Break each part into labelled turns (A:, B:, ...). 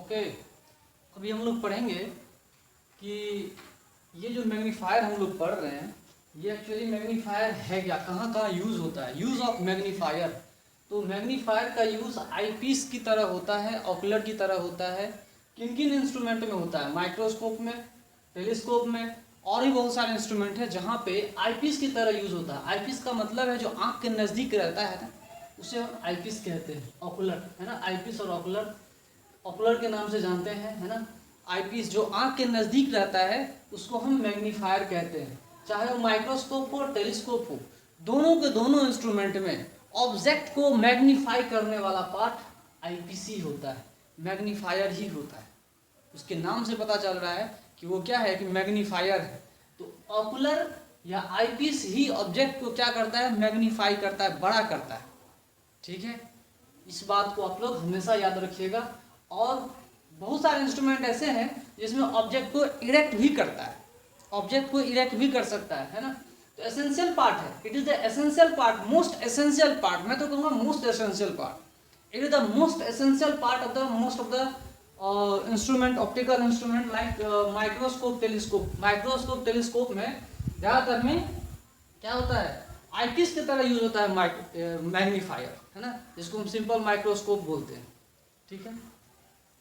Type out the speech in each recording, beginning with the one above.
A: Okay, अभी हम लोग पढ़ेंगे कि ये जो मैग्नीफायर हम लोग पढ़ रहे हैं ये एक्चुअली मैग्नीफायर है क्या, कहाँ कहाँ यूज़ होता है। यूज़ ऑफ मैग्नीफायर, तो मैग्नीफायर का यूज़ आईपीस की तरह होता है, ऑकुलर की तरह होता है। किन किन इंस्ट्रूमेंट में होता है? माइक्रोस्कोप में, टेलीस्कोप में, और भी बहुत सारे इंस्ट्रूमेंट हैं जहाँ पे आईपीस की तरह यूज़ होता है। आईपीस का मतलब है जो आँख के नज़दीक रहता है ना, उसे हम आईपीस कहते हैं। ऑकुलर है ना, आईपीस और ऑकुलर, ऑकुलर के नाम से जानते हैं, है ना। आईपीस जो आँख के नज़दीक रहता है उसको हम मैग्नीफायर कहते हैं। चाहे वो माइक्रोस्कोप हो, टेलीस्कोप हो, दोनों के दोनों इंस्ट्रूमेंट में ऑब्जेक्ट को मैग्नीफाई करने वाला पार्ट आईपीस ही होता है, मैग्नीफायर ही होता है। उसके नाम से पता चल रहा है कि वो क्या है, कि मैग्नीफायर है। तो ऑकुलर या आईपीस ही ऑब्जेक्ट को क्या करता है, मैग्नीफाई करता है, बड़ा करता है। ठीक है, इस बात को आप लोग हमेशा याद रखिएगा। और बहुत सारे इंस्ट्रूमेंट ऐसे हैं जिसमें ऑब्जेक्ट को इरेक्ट भी करता है, ऑब्जेक्ट को इरेक्ट भी कर सकता है ना। तो एसेंशियल पार्ट है, it is the essential part, most essential part, मैं तो कहूँगा most essential part. It is the most essential part of the most of the instrument, optical instrument like microscope, telescope. Microscope, telescope में ज़्यादातर में क्या होता है, आईपीस की तरह यूज होता है मैग्नीफायर, है ना, जिसको हम सिंपल माइक्रोस्कोप बोलते हैं। ठीक है,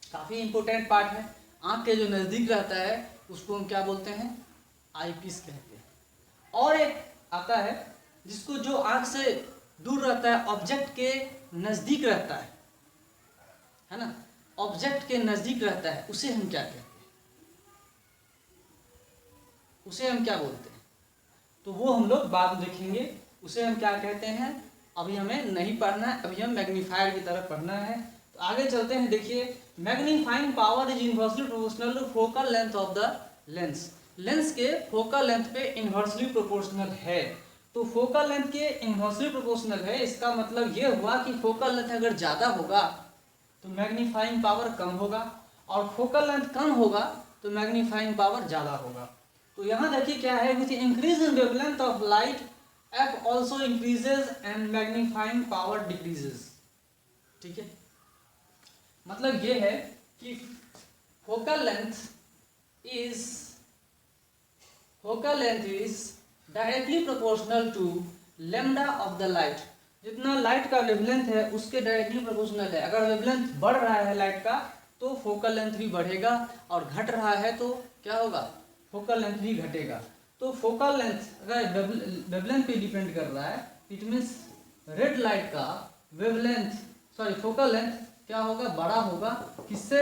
A: काफ़ी इंपॉर्टेंट पार्ट है। आँख के जो नज़दीक रहता है उसको हम क्या बोलते हैं, आईपीस कहते हैं। और एक आता है जिसको जो आँख से दूर रहता है, ऑब्जेक्ट के नज़दीक रहता है ना, ऑब्जेक्ट के नज़दीक रहता है, उसे हम क्या कहते हैं, उसे हम क्या बोलते हैं, तो वो हम लोग बाद में देखेंगे उसे हम क्या कहते हैं। अभी हमें नहीं पढ़ना है, अभी हम मैग्नीफायर की तरफ पढ़ना है। तो आगे चलते हैं। देखिए, magnifying power is inversely proportional to focal length of the lens. Lens के फोकल लेंथ पे इन्वर्सली प्रोपोर्शनल है। तो फोकल लेंथ के इन्वर्सली प्रोपोर्शनल है, इसका मतलब ये हुआ कि फोकल लेंथ अगर ज़्यादा होगा तो मैग्नीफाइंग पावर कम होगा, और फोकल लेंथ कम होगा तो मैग्नीफाइंग पावर ज़्यादा होगा। तो यहाँ देखिए क्या है, with increase in wavelength of light f also increases and magnifying power decreases। ठीक है, मतलब ये है कि focal length is directly proportional to lambda of the light. जितना लाइट का वेवलेंथ है उसके डायरेक्टली प्रोपोर्शनल है। अगर वेवलेंथ बढ़ रहा है लाइट का तो फोकल लेंथ भी बढ़ेगा, और घट रहा है तो क्या होगा, फोकल लेंथ भी घटेगा। तो फोकल लेंथ अगर वेवलेंथ पे डिपेंड कर रहा है, इट मीन्स रेड लाइट का वेवलेंथ, सॉरी फोकल लेंथ क्या होगा, बड़ा होगा। किससे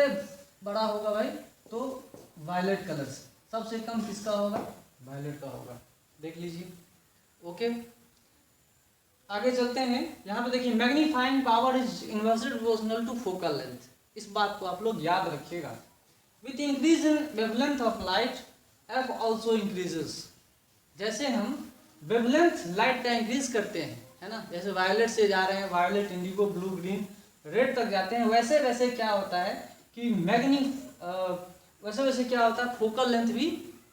A: बड़ा होगा भाई, तो वायलेट कलर से। सबसे कम किसका होगा, वायलेट का होगा, देख लीजिए। ओके, आगे चलते हैं। यहाँ पे देखिए, magnifying power is inversely proportional to focal length. इस बात को आप लोग याद रखिएगा। With increase in wavelength of light f also increases. जैसे हम वेवलेंथ लाइट का इंक्रीज करते हैं, है ना, जैसे वायलेट से जा रहे हैं, violet, indigo, blue, green, red तक जाते हैं, वैसे वैसे क्या होता है कि वैसे वैसे क्या होता है, फोकल लेंथ भी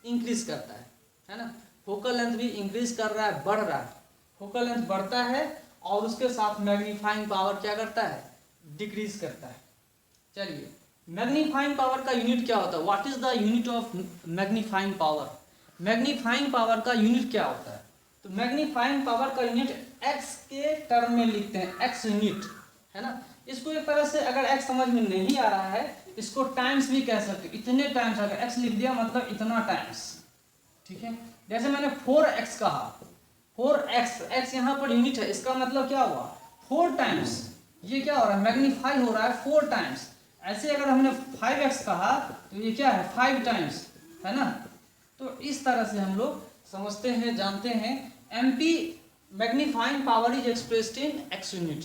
A: इंक्रीज करता है ना। फोकल लेंथ भी इंक्रीज कर रहा है, बढ़ रहा है। फोकल लेंथ बढ़ता है और उसके साथ मैग्नीफाइंग पावर क्या करता है, डिक्रीज करता है। चलिए, मैग्नीफाइंग पावर का यूनिट क्या होता है, what is the unit of magnifying power. Magnifying power का यूनिट क्या होता है, तो मैग्नीफाइंग पावर का यूनिट x के टर्म में लिखते हैं, x यूनिट, है ना। इसको एक तरह से अगर x समझ में नहीं आ रहा है, इसको टाइम्स भी कह सकते, इतने टाइम्स। अगर x लिख दिया मतलब इतना टाइम्स। ठीक है, जैसे मैंने 4x कहा, 4x, x यहाँ पर यूनिट है, इसका मतलब क्या हुआ, 4 टाइम्स। ये क्या हो रहा है, मैग्नीफाई हो रहा है 4 टाइम्स। ऐसे अगर हमने 5x कहा तो ये क्या है, 5 टाइम्स, है ना। तो इस तरह से हम लोग समझते हैं, जानते हैं। MP magnifying power is expressed in x unit.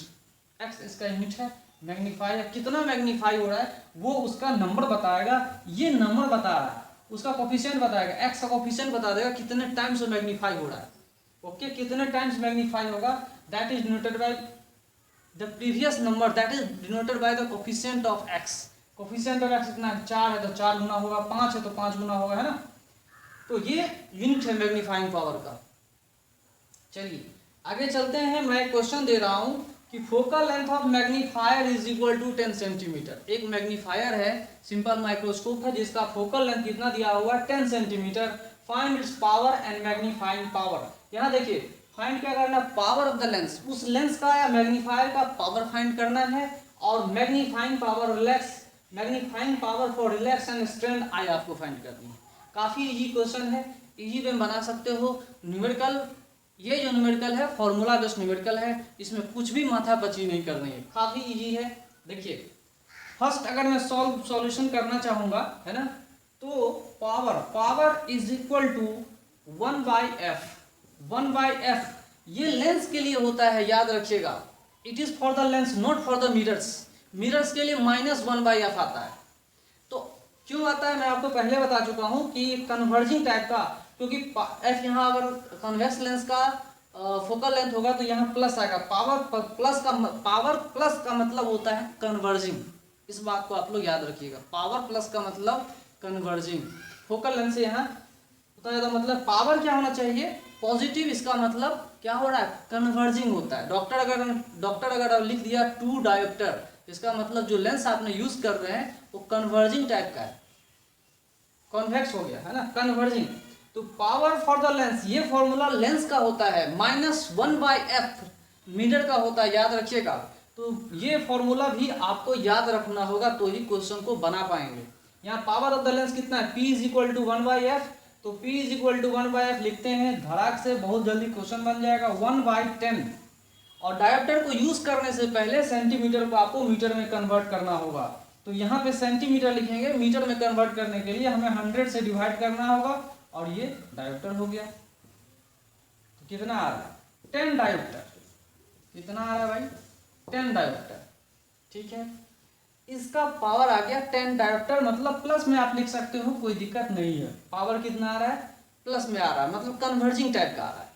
A: x इसका यूनिट है, मैग्नीफाई कितना मैग्नीफाई हो रहा है वो उसका नंबर बताएगा। ये नंबर बता रहा है, उसका कोफिशिएंट बताएगा, x का कोफिशिएंट बता देगा कितने टाइम्स मैग्नीफाई हो रहा है। ओके, कितने टाइम्स मैग्नीफाई होगा, that is denoted by the previous number, that is denoted by the coefficient of x। Coefficient of x इतना 4 है तो 4 गुना होगा, 5 है तो 5 गुना होगा, है ना। तो ये यूनिट है मैग्नीफाइंग पावर का। चलिए आगे चलते हैं। मैं क्वेश्चन दे रहा हूं कि focal length of magnifier is equal to 10 centimetre. एक मैग्नीफायर है, सिंपल माइक्रोस्कोप है, जिसका फोकल लेंथ कितना दिया हुआ है 10 centimetre. Find its power and magnifying power. यहाँ देखिए फाइंड क्या करना है, पावर ऑफ द लेंस, उस लेंस का या मैग्नीफायर का पावर फाइंड करना है, और magnifying power relax, magnifying power for relax and strained eye आपको फाइंड करनी है। काफ़ी इजी क्वेश्चन है, इजी वे बना सकते हो। न्यूमेरिकल, ये जो न्यूमेरिकल है फॉर्मूला बेस्ड न्यूमेरिकल है, इसमें कुछ भी माथापच्ची नहीं करनी है, काफ़ी इजी है। देखिए फर्स्ट अगर मैं सॉल्यूशन करना चाहूँगा, है ना, तो power is equal to 1/f। 1/f ये लेंस के लिए होता है, याद रखिएगा। It is for the lens not for the mirrors. Mirrors के लिए -1/f आता है। तो क्यों आता है मैं आपको पहले बता चुका हूँ कि कन्वर्जिंग टाइप का, क्योंकि f यहाँ अगर कन्वेक्स लेंस का फोकल लेंथ होगा तो यहाँ प्लस आएगा। पावर प्लस का मतलब होता है कन्वर्जिंग। इस बात को आप लोग याद रखिएगा, पावर प्लस का मतलब कन्वर्जिंग। फोकल लेंथ से यहाँ उतना ज़्यादा मतलब पावर क्या होना चाहिए, पॉजिटिव। इसका मतलब क्या हो रहा है, कन्वर्जिंग होता है। डॉक्टर अगर लिख दिया 2 डायोप्टर, इसका मतलब जो लेंस आपने यूज कर रहे हैं वो कन्वर्जिंग टाइप का है, कॉन्वेक्स हो गया, है ना, कन्वर्जिंग। तो पावर फॉर द लेंस, ये फॉर्मूला लेंस का होता है, -1/f मीटर का होता है, याद रखिएगा। तो ये फॉर्मूला भी आपको याद रखना होगा, तो ही क्वेश्चन को बना पाएंगे। यहाँ पावर ऑफ द लेंस कितना है, P is equal to 1/f। तो P is equal to 1/f लिखते हैं, धड़ाक से बहुत जल्दी क्वेश्चन बन जाएगा, 1/10। और डायोप्टर को यूज करने से पहले सेंटीमीटर को आपको मीटर में कन्वर्ट करना होगा। तो यहाँ पे सेंटीमीटर लिखेंगे, मीटर में कन्वर्ट करने के लिए हमें 100 से डिवाइड करना होगा, और ये डायोप्टर हो गया। तो कितना आ रहा है, 10 डायोप्टर। कितना आ रहा है भाई, 10 डायोप्टर, ठीक है। इसका पावर आ गया 10 डायोप्टर, मतलब प्लस में आप लिख सकते हो, कोई दिक्कत नहीं है। पावर कितना आ रहा है, प्लस में आ रहा है, मतलब कन्वर्जिंग टाइप का आ रहा है।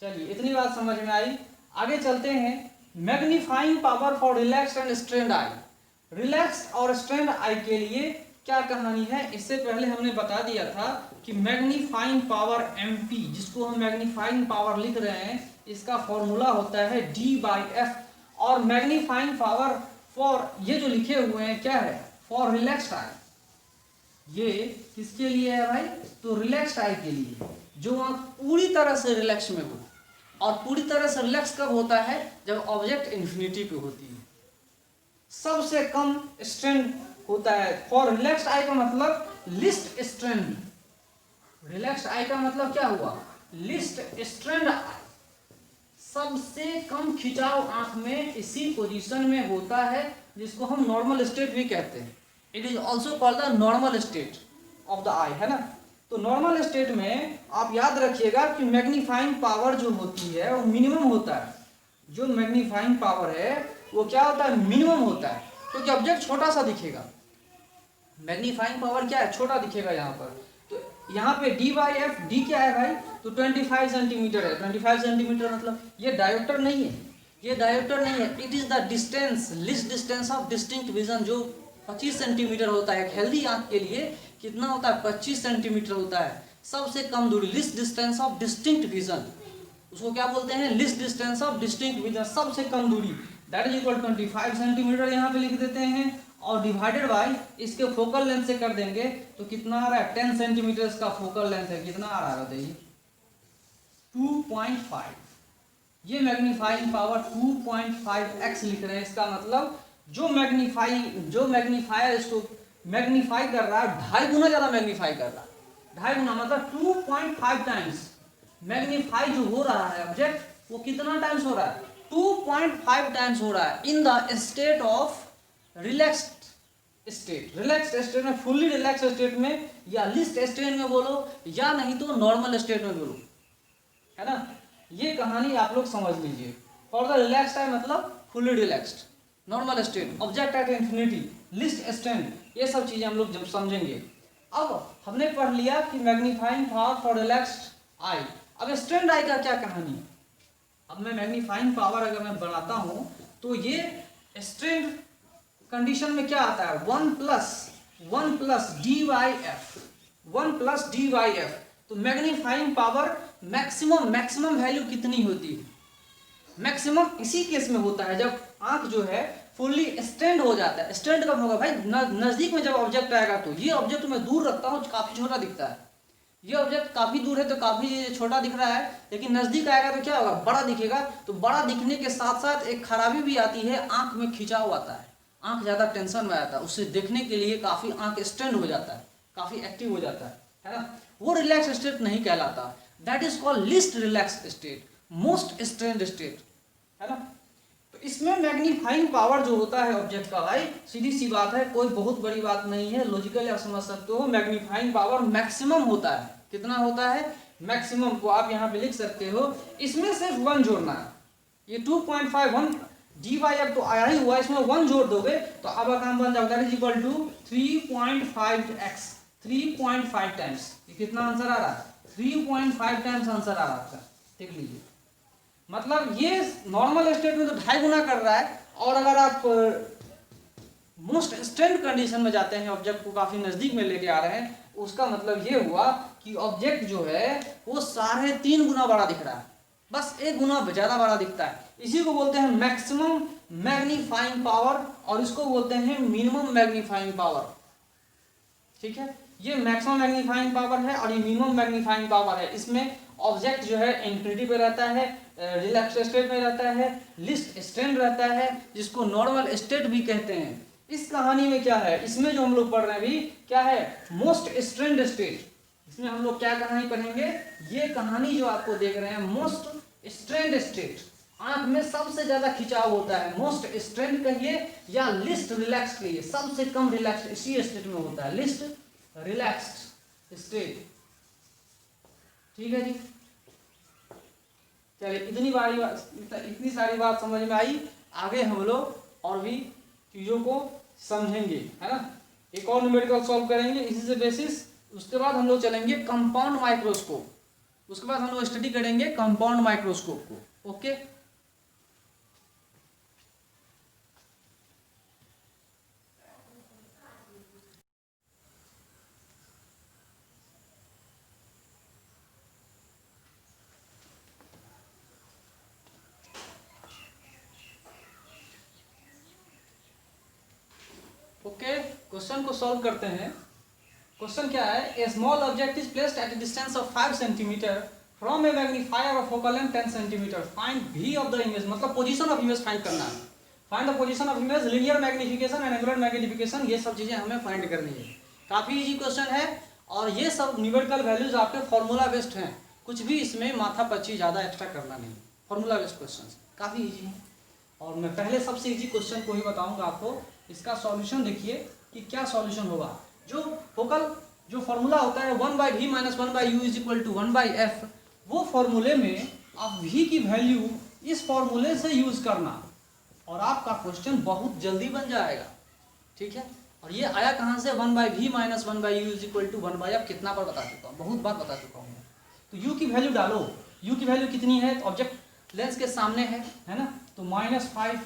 A: चलिए इतनी बात समझ में आई, आगे चलते हैं। Magnifying power for relax and strained eye. Relax और स्ट्रेंड आई के लिए क्या कहानी है, इससे पहले हमने बता दिया था कि मैग्नीफाइंग पावर MP, जिसको हम मैग्नीफाइंग पावर लिख रहे हैं, इसका फॉर्मूला होता है D/f। और मैग्नीफाइंग पावर फॉर, ये जो लिखे हुए हैं क्या है, फॉर रिलैक्स्ड आई। ये किसके लिए है भाई, तो रिलैक्स्ड आई के लिए, जो आंख पूरी तरह से रिलैक्स में हो। और पूरी तरह से रिलैक्स कब होता है, जब ऑब्जेक्ट इन्फिनिटी पे होती है, सबसे कम स्ट्रेंड होता है। फॉर रिलैक्स्ड आई का मतलब लिस्ट स्ट्रेंड। रिलैक्स्ड आई का मतलब क्या हुआ, लिस्ट स्ट्रेंड आई, सबसे कम खिंचाव आंख में इसी पोजीशन में होता है, जिसको हम नॉर्मल स्टेट भी कहते हैं। It is also called the normal state of the eye, है ना। तो नॉर्मल स्टेट में आप याद रखिएगा कि मैग्नीफाइंग पावर जो होती है वो मिनिमम होता है। जो मैग्नीफाइंग पावर है वो क्या होता है, मिनिमम होता है, क्योंकि ऑब्जेक्ट छोटा सा दिखेगा। मैग्नीफाइंग पावर क्या है, छोटा दिखेगा यहाँ पर। तो यहाँ पे D/f, D क्या है भाई, तो 25 सेंटीमीटर है। 25 सेंटीमीटर मतलब ये डायोप्टर नहीं है, ये डायोप्टर नहीं है। It is the distance, list distance of distinct vision, जो 25 सेंटीमीटर होता है। हेल्दी आंख के लिए कितना होता है, 25 सेंटीमीटर होता है, सबसे कम दूरी। List distance of distinct vision, उसको क्या बोलते हैं, list distance of distinct vision, सबसे कम दूरी, दैट इज इक्वल 25 सेंटीमीटर यहाँ पे लिख देते हैं, और डिवाइडेड बाय इसके फोकल लेंथ से कर देंगे तो कितना आ रहा है, 10 सेंटीमीटर इसका फोकल लेंथ है। कितना आ रहा है बताइए, 2.5। ये मैग्नीफाइंग पावर 2.5x लिख रहे हैं। इसका मतलब जो मैग्नीफायर इसको मैग्नीफाई कर रहा है, 2.5 गुना ज्यादा मैग्नीफाई कर रहा है। 2.5 गुना मतलब 2.5 टाइम्स मैग्नीफाई जो हो रहा है ऑब्जेक्ट, वो कितना टाइम्स हो रहा है, 2.5 टाइम्स हो रहा है in the state of relaxed state. Relaxed state में, फुल्ली रिलैक्स स्टेट में, या लिस्ट स्टेट में बोलो, या नहीं तो नॉर्मल स्टेट में बोलो, है ना। ये कहानी आप लोग समझ लीजिए। फॉर द रिलैक्स टाइम मतलब fully relaxed, normal state, object at infinity, list state, ये सब चीजें हम लोग जब समझेंगे। अब हमने पढ़ लिया कि मैग्नीफाइंग पावर फॉर रिलैक्स्ड आई। अब स्ट्रेंड आई का क्या कहानी है। अब मैं मैग्नीफाइंग पावर अगर मैं बढ़ाता हूं तो ये स्ट्रेंड कंडीशन में क्या आता है, 1 प्लस D/f। तो मैग्नीफाइंग पावर मैक्सिमम वैल्यू कितनी होती है, मैक्सिमम इसी केस में होता है जब आंख जो है फुल्ली स्टैंड हो जाता है। स्टैंड कब होगा भाई, नजदीक में जब ऑब्जेक्ट आएगा तो। ये ऑब्जेक्ट मैं दूर रखता हूँ काफी छोटा दिखता है, ये ऑब्जेक्ट काफी दूर है तो काफी छोटा दिख रहा है, लेकिन नजदीक आएगा तो क्या होगा, बड़ा दिखेगा। तो बड़ा दिखने के साथ साथ एक खराबी भी आती है, आंख में खिंचाव आता है, आंख ज्यादा टेंशन में आता है, उससे देखने के लिए काफी आंख स्टैंड हो जाता है, काफी एक्टिव हो जाता है ना। वो रिलैक्स स्टेट नहीं कहलाता, that is called least relax state, most strained state, है ना। तो इसमें मैग्नीफाइंग पावर जो होता है ऑब्जेक्ट का भाई, सीधी सी बात है, कोई बहुत बड़ी बात नहीं है, लॉजिकली आप समझ सकते हो। मैग्नीफाइंग पावर मैक्सिमम होता है, कितना होता है, मैक्सिमम को आप यहाँ पे लिख सकते हो। इसमें सिर्फ 1 जोड़ना है, ये 2.51 डी वाई अब तो आया ही हुआ, इसमें 1 जोड़ दोगे तो अब काम बन जाएगा, that is equal to 3.5x, 3.5 times. ये कितना आंसर आ रहा है, 3.5 टाइम्स आंसर आ रहा है आपका, देख लीजिए। मतलब ये नॉर्मल स्टेट में तो 2.5 गुना कर रहा है, और अगर आप मोस्ट स्ट्रेंड कंडीशन में जाते हैं, ऑब्जेक्ट को काफी नजदीक में लेके आ रहे हैं, उसका मतलब ये हुआ कि ऑब्जेक्ट जो है वो 3.5 गुना बड़ा दिख रहा है, बस 1 गुना ज्यादा बड़ा दिखता है। इसी को बोलते हैं मैक्सिमम मैग्नीफाइंग पावर, और इसको बोलते हैं मिनिमम मैग्नीफाइंग पावर, ठीक है। ये मैक्सिमम मैग्नीफाइंग पावर है और ये मिनिमम मैग्नीफाइंग पावर है। इसमें ऑब्जेक्ट जो है इंफिनिटी पे रहता है, रिलैक्स स्टेट में रहता है, लिस्ट स्ट्रेंड रहता है, जिसको नॉर्मल स्टेट भी कहते हैं। इस कहानी में क्या है, इसमें जो हम लोग पढ़ रहे हैं अभी क्या है, मोस्ट स्ट्रेंड स्टेट। इसमें हम लोग क्या कहानी पढ़ेंगे, ये कहानी जो आपको देख रहे हैं मोस्ट स्ट्रेंड स्टेट, आंख में सबसे ज्यादा खिंचाव होता है, मोस्ट स्ट्रेंड कहिए या लिस्ट रिलैक्स कहिए, सबसे कम रिलैक्स इसी स्टेट में होता है, लिस्ट रिलैक्स्ड स्टेट, ठीक है जी। चलिए इतनी सारी बात समझ में आई, आगे हम लोग और भी चीजों को समझेंगे, है ना। एक और न्यूमेरिकल सॉल्व करेंगे इसी से बेसिस, उसके बाद हम लोग चलेंगे कंपाउंड माइक्रोस्कोप, उसके बाद हम लोग स्टडी करेंगे कंपाउंड माइक्रोस्कोप को, ओके। ओके, क्वेश्चन को सॉल्व करते हैं। क्वेश्चन क्या है, a small object is placed at a distance of 5 centimetre from a magnifier of focal length 10 centimetre, find V of the image, मतलब पोजीशन ऑफ इमेज फाइंड करना है। Find the position of image, linear magnification and angular magnification, ये सब चीजें हमें find करनी है। काफी इजी क्वेश्चन है, और ये सब न्यूमेरिकल वैल्यूज आपके फॉर्मूला बेस्ड हैं, कुछ भी इसमें माथा पच्ची ज्यादा एक्स्ट्रा करना नहीं, फॉर्मूला बेस्ड क्वेश्चन काफी इजी है। और मैं पहले सबसे इजी क्वेश्चन को ही बताऊंगा आपको, इसका सॉल्यूशन देखिए कि क्या सॉल्यूशन होगा। जो फोकल जो फॉर्मूला होता है 1/v - 1/u = 1/f, वो फॉर्मूले में आप v की वैल्यू इस फॉर्मूले से यूज करना, और आपका क्वेश्चन बहुत जल्दी बन जाएगा, ठीक है। और ये आया कहाँ से, 1/v - 1/u = 1/f, कितना बार बता चुका हूँ, बहुत बार बता चुका हूँ। तो u की वैल्यू डालो, u की वैल्यू कितनी है, तो ऑब्जेक्ट लेंस के सामने है ना, तो -5।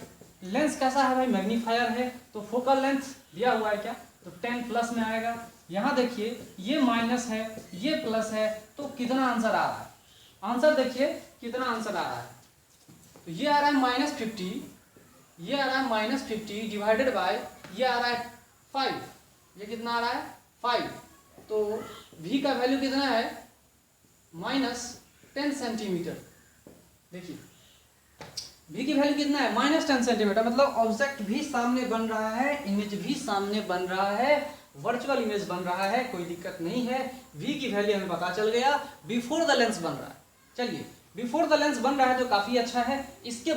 A: लेंस कैसा है भाई, मैग्नीफायर है, तो फोकल लेंथ दिया हुआ है क्या, तो 10 प्लस में आएगा। यहाँ देखिए ये माइनस है, ये प्लस है, तो कितना आंसर आ रहा है, आंसर देखिए कितना आंसर आ रहा है, तो ये आ रहा है -50, ये आ रहा है -50 डिवाइडेड बाय ये आ रहा है 5, ये कितना आ रहा है 5, तो v का वैल्यू कितना है -10 सेंटीमीटर। देखिए v की वैल्यू कितना है -10 सेंटीमीटर, मतलब ऑब्जेक्ट भी सामने बन रहा है, इमेज भी सामने बन रहा है, वर्चुअल इमेज बन रहा है, कोई दिक्कत नहीं है। v की वैल्यू हमें पता चल गया, बिफोर द लेंस बन रहा है। चलिए बिफोर द लेंस बन रहा है तो काफी अच्छा है। इसके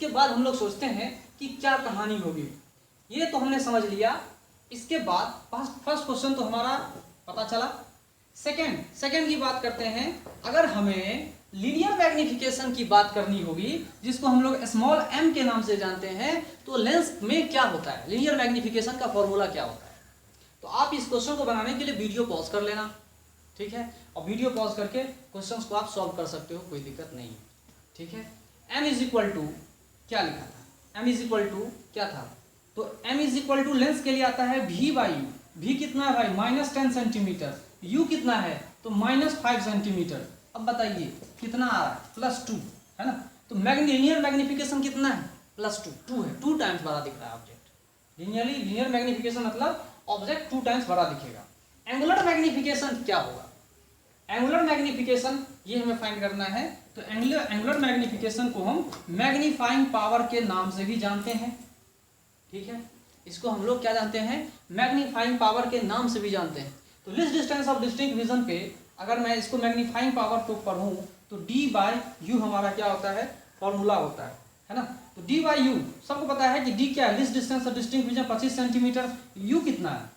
A: बाद हम लोग सोचते हैं कि क्या कहानी होगी, ये तो हमने समझ लिया। इसके बाद फर्स्ट क्वेश्चन तो हमारा पता चला। सेकंड की बात करते हैं। अगर हमें लीनियर मैग्निफिकेशन की बात करनी होगी, जिसको हम लोग स्मॉल m के नाम से जानते हैं, तो लेंस में क्या होता है, लीनियर मैग्निफिकेशन का फॉर्मूला क्या होता है। तो आप इस क्वेश्चन को बनाने के लिए वीडियो पॉज कर लेना, ठीक है, और वीडियो पॉज करके क्वेश्चंस को आप सॉल्व कर सकते हो, कोई दिक्कत नहीं है, ठीक है। m = क्या लिखा था, m = क्या था, तो m = लेंस के लिए आता है v/u। v कितना है भाई -10 सेंटीमीटर, u कितना है तो -5 सेंटीमीटर। अब बताइए कितना आ रहा है, +2 है ना, तो लीनियर मैग्निफिकेशन कितना है, +2, 2 है, 2 टाइम्स बड़ा दिख रहा है ऑब्जेक्ट। लीनियर मैग्निफिकेशन मतलब ऑब्जेक्ट 2 टाइम्स बड़ा दिखेगा। एंगुलर मैग्निफिकेशन क्या होगा, एंगुलर मैग्निफिकेशन ये हमें फाइंड करना है। तो एंगुलर मैग्निफिकेशन को हम मैग्नीफाइंग पावर के नाम से भी जानते हैं, ठीक है, इसको हम लोग क्या जानते हैं, मैग्नीफाइंग पावर के नाम से भी जानते हैं। तो least distance of distinct vision पे अगर मैं इसको मैग्नीफाइंग पावर को पढ़ूं तो D/U हमारा क्या होता है, फॉर्मूला होता है ना। तो D/U सबको पता है कि D क्या है, least distance of distinct vision 25 centimetre. U कितना है,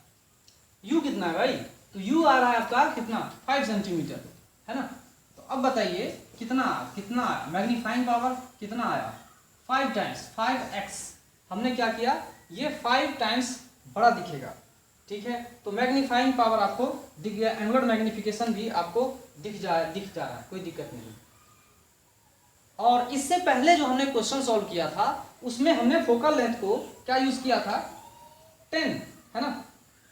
A: U कितना है भाई, तो U आ रहा है आपका कितना, 5 सेंटीमीटर, है ना। तो अब बताइए कितना मैग्नीफाइंग पावर कितना आया, 5 टाइम्स 5x। हमने क्या किया, ये 5 टाइम्स बड़ा दिखेगा, ठीक है। तो मैग्नीफाइंग पावर आपको दिख गया, एंगुलर मैग्निफिकेशन भी आपको दिख जा रहा है, कोई दिक्कत नहीं। और इससे पहले जो हमने क्वेश्चन सॉल्व किया था उसमें हमने फोकल लेंथ को क्या यूज किया था, 10, है ना।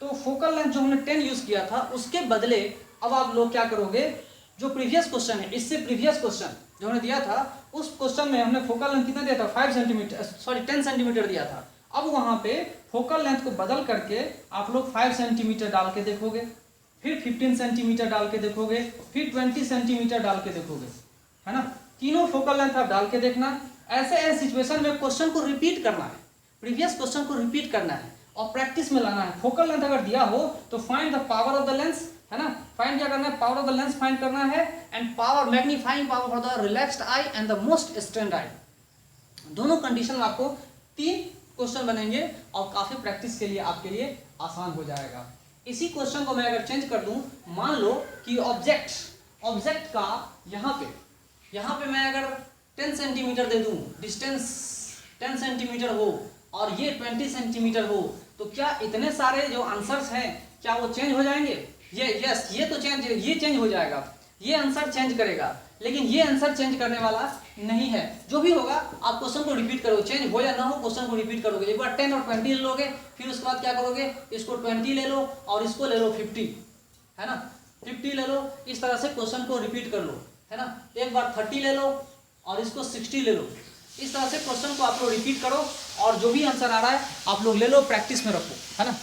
A: तो फोकल लेंथ जो हमने 10 यूज किया था उसके बदले अब आप लोग क्या करोगे, जो प्रीवियस क्वेश्चन है, इससे प्रीवियस क्वेश्चन जो हमने दिया था उस क्वेश्चन में हमने फोकल लेंथ कितना दिया था, 10 सेंटीमीटर दिया था। अब वहां पे फोकल लेंथ को बदल करके आप लोग 5 सेंटीमीटर डाल के देखोगे, फिर 15 सेंटीमीटर डाल के देखोगे, फिर 20 सेंटीमीटर डाल के देखोगे, है ना। तीनों फोकल लेंथ आप डाल के देखना। ऐसे सिचुएशन में क्वेश्चन को रिपीट करना है, प्रीवियस क्वेश्चन को रिपीट करना है और प्रैक्टिस में लाना है। फोकल लेंथ अगर दिया हो तो find the power of the lens, है ना, फाइंड क्या करना है, power of the lens find करना है, and power magnifying power for the relaxed eye and the most strained eye. दोनों कंडीशन में आपको 3 क्वेश्चन बनेंगे और काफी प्रैक्टिस के लिए आपके लिए आसान हो जाएगा। इसी क्वेश्चन को मैं अगर चेंज कर दूं, मान लो कि ऑब्जेक्ट का यहाँ पे मैं अगर 10 सेंटीमीटर दे दूं, डिस्टेंस 10 सेंटीमीटर हो और ये 20 सेंटीमीटर हो, तो क्या इतने सारे जो आंसर्स हैं क्या वो चेंज हो जाएंगे, ये चेंज हो जाएगा, ये आंसर चेंज करेगा, लेकिन ये आंसर चेंज करने वाला नहीं है। जो भी होगा आप क्वेश्चन को रिपीट करोगे, चेंज हो या ना हो क्वेश्चन को रिपीट करोगे। एक बार 10 और 20 ले लोगे, फिर उसके बाद क्या करोगे, इसको 20 ले लो और इसको ले लो 50, है ना, 50 ले लो, इस तरह से क्वेश्चन को रिपीट कर लो, है ना। एक बार 30 ले लो और इसको 60 ले लो, इस तरह से क्वेश्चन को आप लोग रिपीट करो और जो भी आंसर आ रहा है आप लोग ले लो, प्रैक्टिस में रखो, है ना।